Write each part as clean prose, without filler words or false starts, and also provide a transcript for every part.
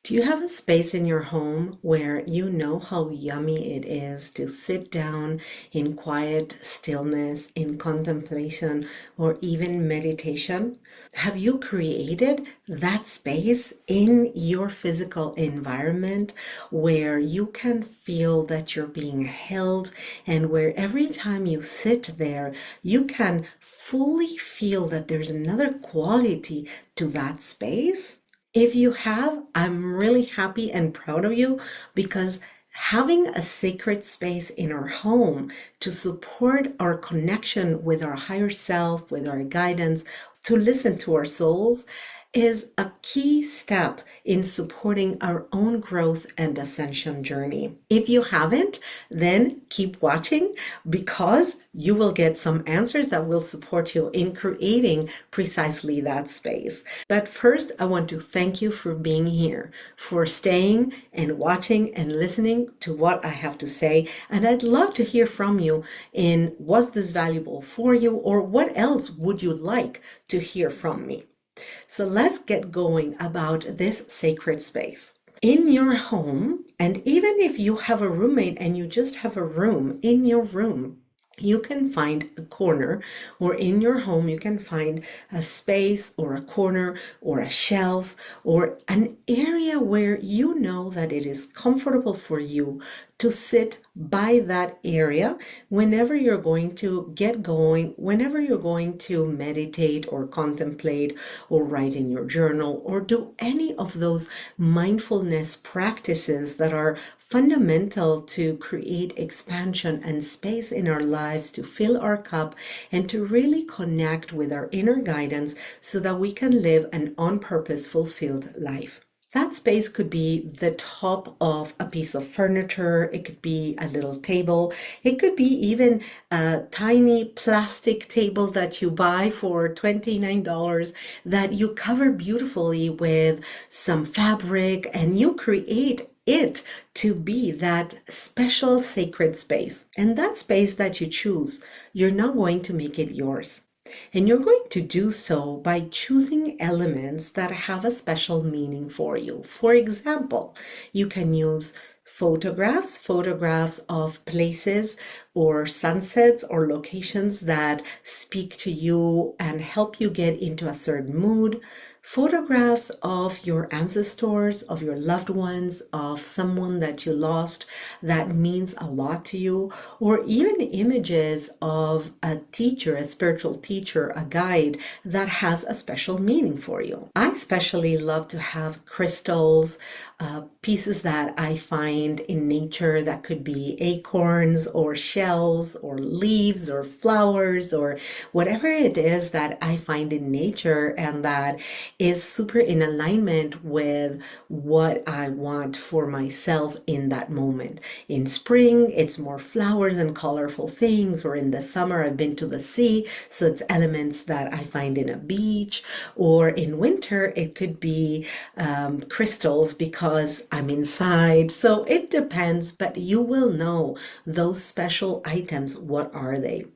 Do you have a space in your home where you know how yummy it is to sit down in quiet stillness, in contemplation, or even meditation? Have you created that space in your physical environment where you can feel that you're being held and where every time you sit there, you can fully feel that there's another quality to that space? If you have, I'm really happy and proud of you because having a sacred space in our home to support our connection with our higher self, with our guidance, to listen to our souls is a key step in supporting our own growth and ascension journey. If you haven't, then keep watching because you will get some answers that will support you in creating precisely that space. But first, I want to thank you for being here, for staying and watching and listening to what I have to say. And I'd love to hear from you in was this valuable for you, or what else would you like to hear from me? So let's get going about this sacred space. In your home, and even if you have a roommate and you just have a room in your room, you can find a corner, or in your home, you can find a space or a corner or a shelf or an area where you know that it is comfortable for you to sit by that area whenever you're going to get going, whenever you're going to meditate or contemplate or write in your journal or do any of those mindfulness practices that are fundamental to create expansion and space in our lives, to fill our cup and to really connect with our inner guidance so that we can live an on purpose, fulfilled life. That space could be the top of a piece of furniture. It could be a little table. It could be even a tiny plastic table that you buy for $29 that you cover beautifully with some fabric and you create it to be that special sacred space. And that space that you choose, you're not going to make it yours. And you're going to do so by choosing elements that have a special meaning for you. For example, you can use photographs of places or sunsets or locations that speak to you and help you get into a certain mood. Photographs of your ancestors, of your loved ones, of someone that you lost that means a lot to you, or even images of a teacher, a spiritual teacher, a guide that has a special meaning for you. I especially love to have crystals, pieces that I find in nature that could be acorns or shells or leaves or flowers or whatever it is that I find in nature and that is super in alignment with what I want for myself in that moment. In spring, it's more flowers and colorful things, or in the summer, I've been to the sea, so it's elements that I find in a beach, or in winter, it could be crystals because I'm inside. So it depends, but you will know those special items. What are they?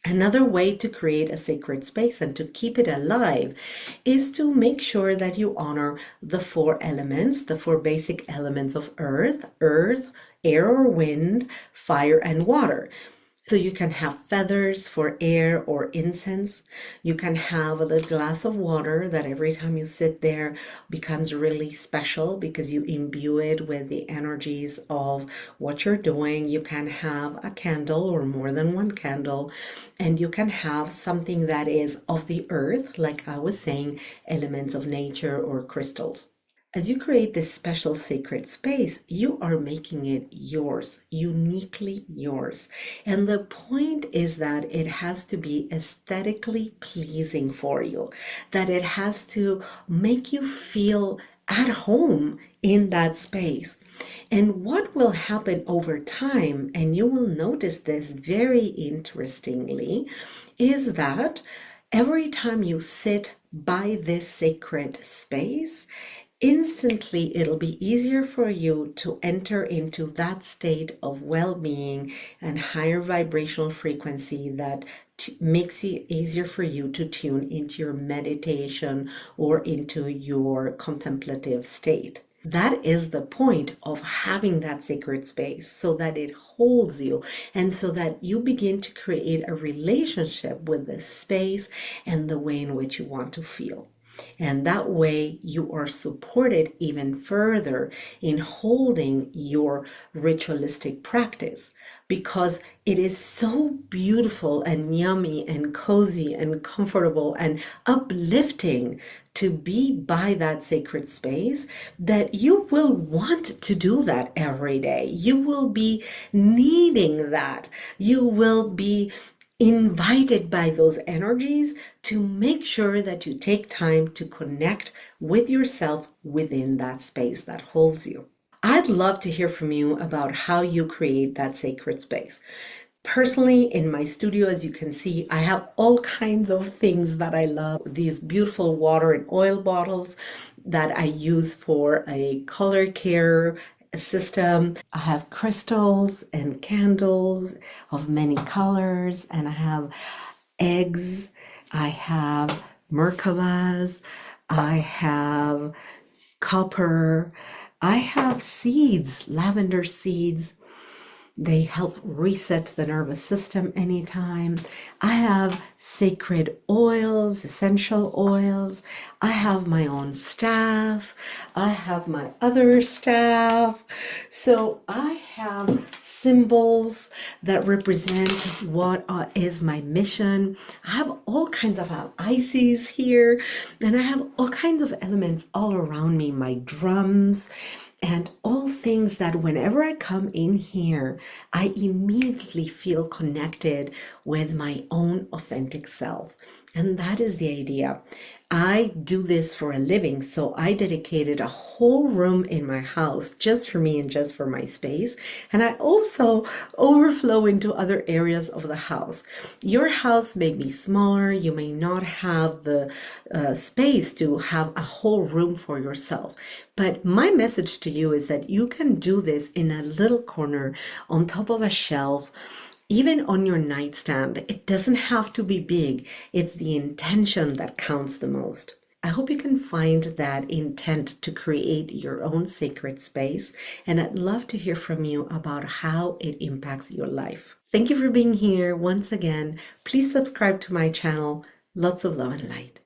Another way to create a sacred space and to keep it alive is to make sure that you honor the four elements, the four basic elements of earth, air or wind, fire, and water. So you can have feathers for air or incense. You can have a little glass of water that every time you sit there becomes really special because you imbue it with the energies of what you're doing. You can have a candle or more than one candle, and you can have something that is of the earth, like I was saying, elements of nature or crystals. As you create this special sacred space, you are making it yours, uniquely yours. And the point is that it has to be aesthetically pleasing for you, that it has to make you feel at home in that space. And what will happen over time, and you will notice this very interestingly, is that every time you sit by this sacred space, instantly it'll be easier for you to enter into that state of well-being and higher vibrational frequency that makes it easier for you to tune into your meditation or into your contemplative state. That is the point of having that sacred space, so that it holds you and so that you begin to create a relationship with this space and the way in which you want to feel. And that way you are supported even further in holding your ritualistic practice, because it is so beautiful and yummy and cozy and comfortable and uplifting to be by that sacred space, that you will want to do that every day. You will be needing that. You will be invited by those energies to make sure that you take time to connect with yourself within that space that holds you. I'd love to hear from you about how you create that sacred space. Personally, in my studio, as you can see, I have all kinds of things that I love. These beautiful water and oil bottles that I use for a color care system. I have crystals and candles of many colors, and I have eggs. I have Merkabahs. I have copper. I have seeds, lavender seeds. They help reset the nervous system anytime. I have sacred oils, essential oils. I have my own staff. I have my other staff. So I have symbols that represent what is my mission. I have all kinds of ices here, and I have all kinds of elements all around me, my drums, and all things that whenever I come in here, I immediately feel connected with my own authentic self. And that is the idea. I do this for a living, so I dedicated a whole room in my house just for me and just for my space. And I also overflow into other areas of the house. Your house may be smaller. You may not have the space to have a whole room for yourself. But my message to you is that you can do this in a little corner on top of a shelf, even on your nightstand. It doesn't have to be big. It's the intention that counts the most. I hope you can find that intent to create your own sacred space, and I'd love to hear from you about how it impacts your life. Thank you for being here once again. Please subscribe to my channel. Lots of love and light.